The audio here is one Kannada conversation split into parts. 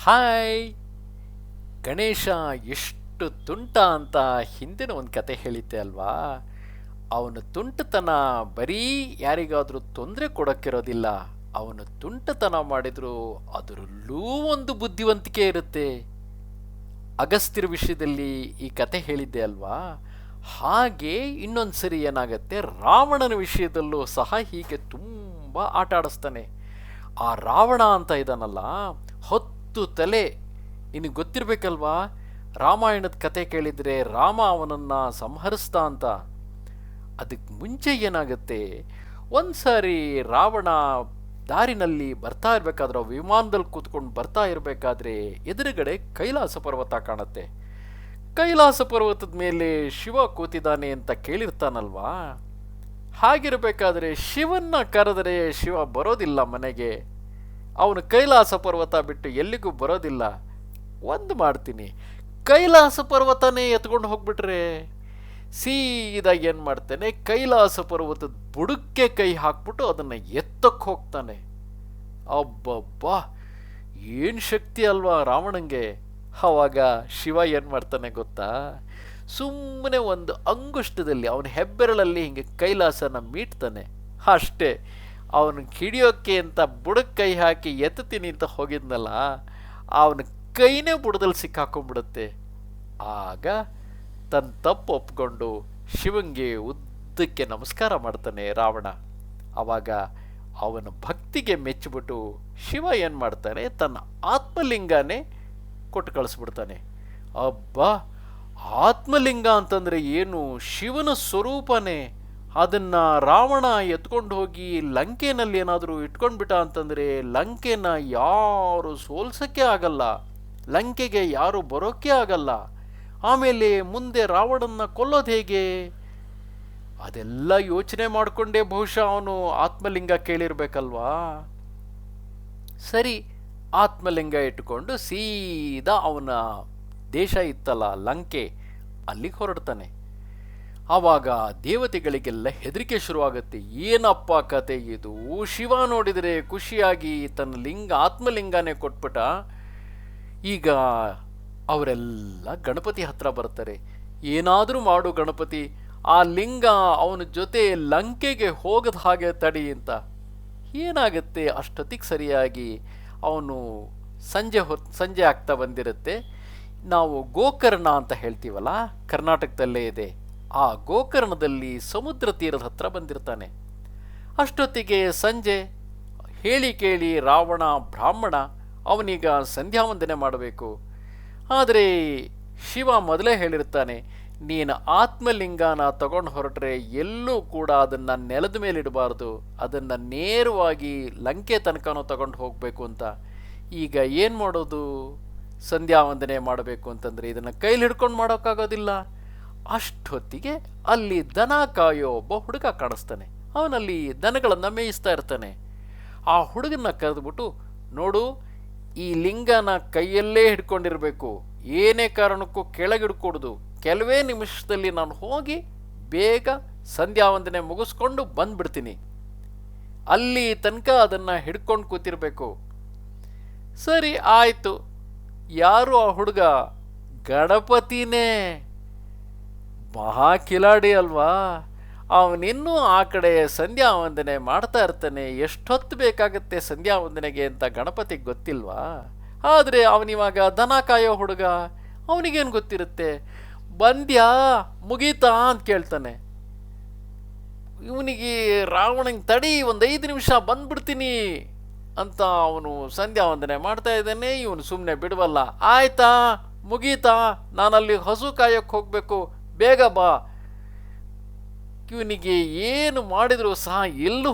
ಹಾಯ್. ಗಣೇಶ ಎಷ್ಟು ತುಂಟ ಅಂತ ಹಿಂದಿನ ಒಂದು ಕತೆ ಹೇಳಿದ್ದೆ ಅಲ್ವಾ? ಅವನು ತುಂಟತನ ಬರೀ ಯಾರಿಗಾದ್ರೂ ತೊಂದರೆ ಕೊಡೋಕ್ಕಿರೋದಿಲ್ಲ. ಅವನು ತುಂಟತನ ಮಾಡಿದ್ರು ಅದರಲ್ಲೂ ಒಂದು ಬುದ್ಧಿವಂತಿಕೆ ಇರುತ್ತೆ. ಅಗಸ್ತ್ಯರ ವಿಷಯದಲ್ಲಿ ಈ ಕತೆ ಹೇಳಿದ್ದೆ ಅಲ್ವಾ? ಹಾಗೆ ಇನ್ನೊಂದು ಸರಿ ಏನಾಗತ್ತೆ, ರಾವಣನ ವಿಷಯದಲ್ಲೂ ಸಹ ಹೀಗೆ ತುಂಬ ಆಟ ಆಡಿಸ್ತಾನೆ. ಆ ರಾವಣ ಅಂತ ಇದ್ದಾನಲ್ಲ, 10 ತಲೆ. ನಿನಗೆ ಗೊತ್ತಿರಬೇಕಲ್ವಾ, ರಾಮಾಯಣದ ಕತೆ ಕೇಳಿದರೆ ರಾಮ ಅವನನ್ನು ಸಂಹರಿಸ್ತಾ ಅಂತ. ಅದಕ್ಕೆ ಮುಂಚೆ ಏನಾಗುತ್ತೆ, ಒಂದು ಸಾರಿ ರಾವಣ ದಾರಿನಲ್ಲಿ ಬರ್ತಾ ಇರಬೇಕಾದ್ರೆ, ವಿಮಾನದಲ್ಲಿ ಕೂತ್ಕೊಂಡು ಬರ್ತಾ ಇರಬೇಕಾದ್ರೆ ಎದುರುಗಡೆ ಕೈಲಾಸ ಪರ್ವತ ಕಾಣುತ್ತೆ. ಕೈಲಾಸ ಪರ್ವತದ ಮೇಲೆ ಶಿವ ಕೂತಿದ್ದಾನೆ ಅಂತ ಕೇಳಿರ್ತಾನಲ್ವಾ? ಹಾಗಿರಬೇಕಾದ್ರೆ ಶಿವನ್ನ ಕರೆದರೆ ಶಿವ ಬರೋದಿಲ್ಲ ಮನೆಗೆ. ಅವನು ಕೈಲಾಸ ಪರ್ವತ ಬಿಟ್ಟು ಎಲ್ಲಿಗೂ ಬರೋದಿಲ್ಲ. ಒಂದು ಮಾಡ್ತೀನಿ, ಕೈಲಾಸ ಪರ್ವತನೇ ಎತ್ಕೊಂಡು ಹೋಗ್ಬಿಟ್ರೆ ಸೀದಾ ಏನು ಮಾಡ್ತಾನೆ, ಕೈಲಾಸ ಪರ್ವತದ ಬುಡಕ್ಕೆ ಕೈ ಹಾಕ್ಬಿಟ್ಟು ಅದನ್ನು ಎತ್ತಕ್ಕೆ ಹೋಗ್ತಾನೆ. ಅಬ್ಬಬ್ಬಾ, ಏನು ಶಕ್ತಿ ಅಲ್ವಾ ರಾವಣಂಗೆ! ಆವಾಗ ಶಿವ ಏನು ಮಾಡ್ತಾನೆ ಗೊತ್ತಾ, ಸುಮ್ಮನೆ ಒಂದು ಅಂಗುಷ್ಟದಲ್ಲಿ ಅವನ ಹೆಬ್ಬೆರಳಲ್ಲಿ ಹಿಂಗೆ ಕೈಲಾಸನ ಮೀಟ್ತಾನೆ. ಅಷ್ಟೇ. ಅವನು ಹಿಡಿಯೋಕ್ಕೆ ಅಂತ ಬುಡಕ್ಕೆ ಕೈ ಹಾಕಿ ಎತ್ತುತ್ತೀನಿ ಅಂತ ಹೋಗಿದ್ನಲ್ಲ, ಅವನ ಕೈನೇ ಬುಡದಲ್ಲಿ ಸಿಕ್ಕಾಕೊಂಡ್ಬಿಡುತ್ತೆ. ಆಗ ತನ್ನ ತಪ್ಪು ಒಪ್ಕೊಂಡು ಶಿವಂಗೆ ಉದ್ದಕ್ಕೆ ನಮಸ್ಕಾರ ಮಾಡ್ತಾನೆ ರಾವಣ. ಆವಾಗ ಅವನ ಭಕ್ತಿಗೆ ಮೆಚ್ಚಿಬಿಟ್ಟು ಶಿವ ಏನು ಮಾಡ್ತಾನೆ, ತನ್ನ ಆತ್ಮಲಿಂಗನೇ ಕೊಟ್ಟು ಕಳಿಸ್ಬಿಡ್ತಾನೆ. ಅಬ್ಬಾ, ಆತ್ಮಲಿಂಗ ಅಂತಂದರೆ ಏನು? ಶಿವನ ಸ್ವರೂಪನೇ. ಅದನ್ನು ರಾವಣ ಎತ್ಕೊಂಡು ಹೋಗಿ ಲಂಕೆನಲ್ಲಿ ಏನಾದರೂ ಇಟ್ಕೊಂಡ್ಬಿಟ್ಟ ಅಂತಂದರೆ ಲಂಕೆನ ಯಾರು ಸೋಲ್ಸೋಕ್ಕೆ ಆಗಲ್ಲ, ಲಂಕೆಗೆ ಯಾರು ಬರೋಕ್ಕೆ ಆಗಲ್ಲ. ಆಮೇಲೆ ಮುಂದೆ ರಾವಣನ್ನ ಕೊಲ್ಲೋದು ಹೇಗೆ? ಅದೆಲ್ಲ ಯೋಚನೆ ಮಾಡಿಕೊಂಡೇ ಬಹುಶಃ ಅವನು ಆತ್ಮಲಿಂಗ ಕೇಳಿರ್ಬೇಕಲ್ವಾ. ಸರಿ, ಆತ್ಮಲಿಂಗ ಇಟ್ಟುಕೊಂಡು ಸೀದಾ ಅವನ ದೇಶ ಇತ್ತಲ್ಲ ಲಂಕೆ, ಅಲ್ಲಿಗೆ ಹೊರಡ್ತಾನೆ. ಆವಾಗ ದೇವತೆಗಳಿಗೆಲ್ಲ ಹೆದರಿಕೆ ಶುರುವಾಗುತ್ತೆ. ಏನಪ್ಪ ಕತೆ ಇದು? ಶಿವ ನೋಡಿದರೆ ಖುಷಿಯಾಗಿ ತನ್ನ ಆತ್ಮಲಿಂಗನೇ ಕೊಟ್ಬಿಟ್ಟ. ಈಗ ಅವರೆಲ್ಲ ಗಣಪತಿ ಹತ್ರ ಬರ್ತಾರೆ. ಏನಾದರೂ ಮಾಡು ಗಣಪತಿ, ಆ ಲಿಂಗ ಅವನ ಜೊತೆ ಲಂಕೆಗೆ ಹೋಗದ ಹಾಗೆ ತಡಿ ಅಂತ. ಏನಾಗುತ್ತೆ, ಅಷ್ಟೊತ್ತಿಗೆ ಸರಿಯಾಗಿ ಅವನು ಸಂಜೆ ಆಗ್ತಾ ಬಂದಿರುತ್ತೆ. ನಾವು ಗೋಕರ್ಣ ಅಂತ ಹೇಳ್ತೀವಲ್ಲ, ಕರ್ನಾಟಕದಲ್ಲೇ ಇದೆ. ಆ ಗೋಕರ್ಣದಲ್ಲಿ ಸಮುದ್ರ ತೀರದ ಹತ್ರ ಬಂದಿರ್ತಾನೆ. ಅಷ್ಟೊತ್ತಿಗೆ ಸಂಜೆ. ಹೇಳಿ ಕೇಳಿ ರಾವಣ ಬ್ರಾಹ್ಮಣ, ಅವನೀಗ ಸಂಧ್ಯಾ ವಂದನೆ ಮಾಡಬೇಕು. ಆದರೆ ಶಿವ ಮೊದಲೇ ಹೇಳಿರ್ತಾನೆ, ನೀನು ಆತ್ಮಲಿಂಗನ ತಗೊಂಡು ಹೊರಟ್ರೆ ಎಲ್ಲೂ ಕೂಡ ಅದನ್ನು ನೆಲದ ಮೇಲೆ ಇಡಬಾರ್ದು, ಅದನ್ನು ನೇರವಾಗಿ ಲಂಕೆ ತನಕನೂ ತಗೊಂಡು ಹೋಗಬೇಕು ಅಂತ. ಈಗ ಏನು ಮಾಡೋದು? ಸಂಧ್ಯಾ ವಂದನೆ ಮಾಡಬೇಕು ಅಂತಂದರೆ ಇದನ್ನು ಕೈಲಿ ಹಿಡ್ಕೊಂಡು ಮಾಡೋಕ್ಕಾಗೋದಿಲ್ಲ. ಅಷ್ಟೊತ್ತಿಗೆ ಅಲ್ಲಿ ದನ ಕಾಯೋ ಒಬ್ಬ ಹುಡುಗ ಕಾಣಿಸ್ತಾನೆ. ಅವನಲ್ಲಿ ದನಗಳನ್ನು ಮೇಯಿಸ್ತಾ ಇರ್ತಾನೆ. ಆ ಹುಡುಗನ ಕರೆದ್ಬಿಟ್ಟು, ನೋಡು, ಈ ಲಿಂಗನ ಕೈಯಲ್ಲೇ ಹಿಡ್ಕೊಂಡಿರಬೇಕು, ಏನೇ ಕಾರಣಕ್ಕೂ ಕೆಳಗಿಡ್ಕೊಡ್ದು. ಕೆಲವೇ ನಿಮಿಷದಲ್ಲಿ ನಾನು ಹೋಗಿ ಬೇಗ ಸಂಧ್ಯಾ ವಂದನೆ ಮುಗಿಸ್ಕೊಂಡು ಬಂದ್ಬಿಡ್ತೀನಿ, ಅಲ್ಲಿ ತನಕ ಅದನ್ನು ಹಿಡ್ಕೊಂಡು ಕೂತಿರ್ಬೇಕು. ಸರಿ ಆಯಿತು. ಯಾರು ಆ ಹುಡುಗ? ಗಣಪತಿನೇ. ಮಹಾ ಕಿಲಾಡಿ ಅಲ್ವಾ? ಅವನಿನ್ನೂ ಆ ಕಡೆ ಸಂಧ್ಯಾ ವಂದನೆ ಮಾಡ್ತಾ ಇರ್ತಾನೆ. ಎಷ್ಟೊತ್ತು ಬೇಕಾಗುತ್ತೆ ಸಂಧ್ಯಾ ವಂದನೆಗೆ ಅಂತ ಗಣಪತಿಗೆ ಗೊತ್ತಿಲ್ವಾ? ಆದರೆ ಅವನಿವಾಗ ದನ ಕಾಯೋ ಹುಡುಗ, ಅವನಿಗೇನು ಗೊತ್ತಿರುತ್ತೆ? ಬಂದ್ಯಾ, ಮುಗೀತಾ ಅಂತ ಕೇಳ್ತಾನೆ. ಇವನಿಗೆ ರಾವಣಂಗೆ ತಡಿ, ಒಂದು 5 ನಿಮಿಷ ಬಂದ್ಬಿಡ್ತೀನಿ ಅಂತ ಅವನು ಸಂಧ್ಯಾ ವಂದನೆ ಮಾಡ್ತಾ ಇದ್ದಾನೆ. ಇವನು ಸುಮ್ಮನೆ ಬಿಡವಲ್ಲ. ಆಯ್ತಾ, ಮುಗೀತಾ, ನಾನಲ್ಲಿ ಹಸು ಕಾಯೋಕ್ಕೆ ಹೋಗಬೇಕು, ಬೇಗ ಬಾ. ಇವನಿಗೆ ಏನು ಮಾಡಿದ್ರು ಸಹ ಎಲ್ಲೂ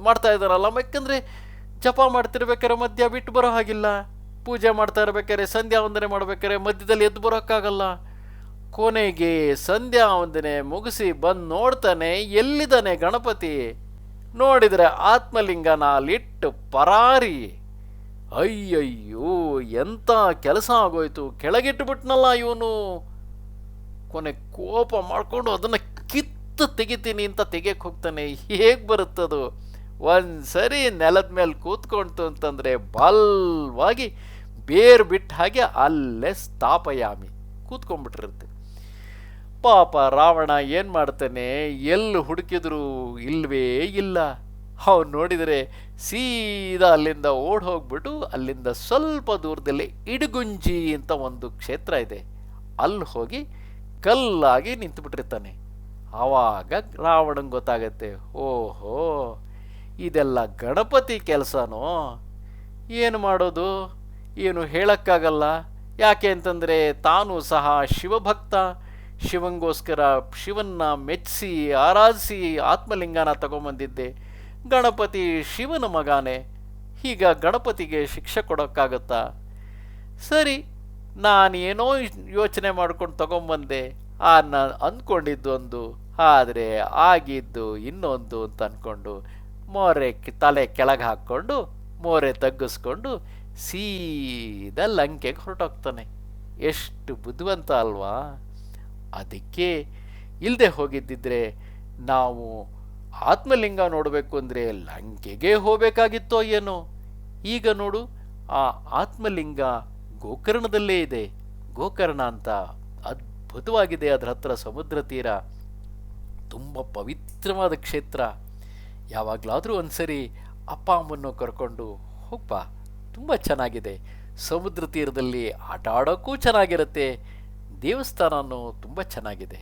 ಮಾಡ್ತಾ ಇದ್ದಾರಲ್ಲ, ಯಾಕಂದರೆ ಜಪ ಮಾಡ್ತಿರ್ಬೇಕಾರೆ ಮಧ್ಯ ಬಿಟ್ಟು ಬರೋ ಹಾಗಿಲ್ಲ, ಪೂಜೆ ಮಾಡ್ತಾ ಇರ್ಬೇಕಾರೆ ಸಂಧ್ಯಾ ವಂದನೆ ಮಾಡ್ಬೇಕಾರೆ ಮಧ್ಯದಲ್ಲಿ ಎದ್ದು ಬರೋಕ್ಕಾಗಲ್ಲ. ಕೊನೆಗೆ ಸಂಧ್ಯಾ ವಂದನೆ ಮುಗಿಸಿ ಬಂದು ನೋಡ್ತಾನೆ, ಎಲ್ಲಿದ್ದಾನೆ ಗಣಪತಿ? ನೋಡಿದರೆ ಆತ್ಮಲಿಂಗನ ಅಲ್ಲಿಟ್ಟು ಪರಾರಿ. ಅಯ್ಯಯ್ಯೋ, ಎಂಥ ಕೆಲಸ ಆಗೋಯ್ತು, ಕೆಳಗಿಟ್ಟುಬಿಟ್ನಲ್ಲ ಇವನು. ಕೊನೆ ಕೋಪ ಮಾಡಿಕೊಂಡು ಅದನ್ನು ಕಿತ್ತು ತೆಗಿತೀನಿ ಅಂತ ತೆಗೆಯಕ್ಕೆ ಹೋಗ್ತಾನೆ. ಹೇಗೆ ಬರುತ್ತದು? ಒಂದು ಸರಿ ನೆಲದ ಮೇಲೆ ಕೂತ್ಕೊಳ್ತು ಅಂತಂದರೆ ಬಲ್ವಾಗಿ ಬೇರು ಬಿಟ್ಟ ಹಾಗೆ ಅಲ್ಲೇ ಸ್ಥಾಪಯಾಮಿ ಕೂತ್ಕೊಂಡ್ಬಿಟ್ಟಿರುತ್ತೆ. ಪಾಪ ರಾವಣ ಏನು ಮಾಡ್ತಾನೆ, ಎಲ್ಲಿ ಹುಡುಕಿದ್ರು ಇಲ್ವೇ ಇಲ್ಲ. ಅವನು ನೋಡಿದರೆ ಸೀದಾ ಅಲ್ಲಿಂದ ಓಡ್ ಹೋಗ್ಬಿಟ್ಟು ಅಲ್ಲಿಂದ ಸ್ವಲ್ಪ ದೂರದಲ್ಲಿ ಇಡುಗುಂಜಿ ಅಂತ ಒಂದು ಕ್ಷೇತ್ರ ಇದೆ, ಅಲ್ಲಿ ಹೋಗಿ ಕಲ್ಲಾಗಿ ನಿಂತುಬಿಟ್ಟಿರ್ತಾನೆ. ಆವಾಗ ರಾವಣಂಗೆ ಗೊತ್ತಾಗತ್ತೆ, ಓಹೋ ಇದೆಲ್ಲ ಗಣಪತಿ ಕೆಲಸನೋ, ಏನು ಮಾಡೋದು, ಏನು ಹೇಳೋಕ್ಕಾಗಲ್ಲ. ಯಾಕೆ ಅಂತಂದರೆ ತಾನು ಸಹ ಶಿವಭಕ್ತ, ಶಿವಂಗೋಸ್ಕರ ಶಿವನ್ನ ಮೆಚ್ಚಿಸಿ ಆರಾಧಿಸಿ ಆತ್ಮಲಿಂಗನ ತಗೊಂಬಂದಿದ್ದೆ. ಗಣಪತಿ ಶಿವನ ಮಗಾನೆ, ಈಗ ಗಣಪತಿಗೆ ಶಿಕ್ಷೆ ಕೊಡೋಕ್ಕಾಗತ್ತಾ? ಸರಿ, ನಾನೇನೋ ಯೋಚನೆ ಮಾಡ್ಕೊಂಡು ತಗೊಂಬಂದೆ, ಅಂದ್ಕೊಂಡಿದ್ದು ಒಂದು, ಆದರೆ ಆಗಿದ್ದು ಇನ್ನೊಂದು ಅಂತ ಅಂದ್ಕೊಂಡು ಮೋರೆ ತಲೆ ಕೆಳಗೆ ಹಾಕ್ಕೊಂಡು ಮೋರೆ ತಗ್ಗಿಸ್ಕೊಂಡು ಸೀದಾ ಲಂಕೆಗೆ ಹೊರಟೋಗ್ತಾನೆ. ಎಷ್ಟು ಬುದ್ಧಿವಂತ ಅಲ್ವಾ? ಅದಕ್ಕೆ ಇಲ್ಲದೆ ಹೋಗಿದ್ದಿದ್ರೆ ನಾವು ಆತ್ಮಲಿಂಗ ನೋಡಬೇಕು ಅಂದರೆ ಲಂಕೆಗೆ ಹೋಗಬೇಕಾಗಿತ್ತೋ ಏನೋ. ಈಗ ನೋಡು, ಆ ಆತ್ಮಲಿಂಗ ಗೋಕರ್ಣದಲ್ಲೇ ಇದೆ. ಗೋಕರ್ಣ ಅಂತ ಅದ್ಭುತವಾಗಿದೆ, ಅದರ ಹತ್ರ ಸಮುದ್ರ ತೀರ, ತುಂಬ ಪವಿತ್ರವಾದ ಕ್ಷೇತ್ರ. ಯಾವಾಗಲಾದರೂ ಒಂದ್ಸರಿ ಅಪ್ಪ ಅಮ್ಮನ್ನು ಕರ್ಕೊಂಡು ಹೋಗ್ಬಾ, ತುಂಬ ಚೆನ್ನಾಗಿದೆ. ಸಮುದ್ರ ತೀರದಲ್ಲಿ ಆಟ ಆಡೋಕ್ಕೂ ಚೆನ್ನಾಗಿರುತ್ತೆ, ದೇವಸ್ಥಾನನೂ ತುಂಬ ಚೆನ್ನಾಗಿದೆ.